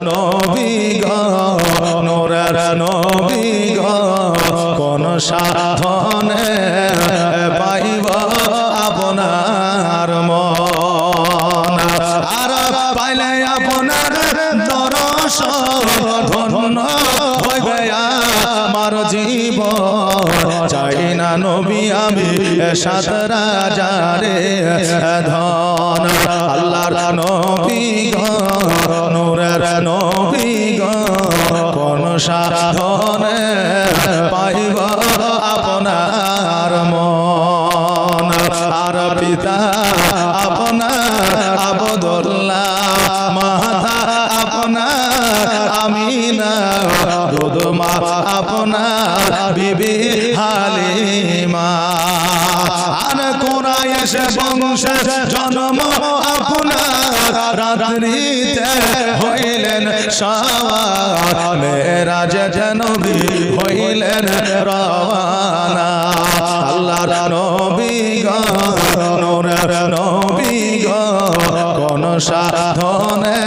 নবী গো নূরের নবী গো কোন সাধনে পাইব আপনার মন আর পাইলে আপনার দর্শন ধন্য হইবে আমার জীবন চাই না নবী আমি সাত রাজারে ধন আল্লাহর নবী গো নূরের নবী গো কোন সাধনে পাইব আপনার মন আর পিতা আপনার আব্দুল্লাহ মাতা আপনার আমিনা দুধ মা আপনার বিবি হালিমা আর কুরাইশ বংশে জন্ম আপনার রাত্রিতে হইলেন সওয়ার মেরাজে নবী হইলেন রওয়ানা আল্লাহর নবী গো নূরের নবী গো কোন সাধনে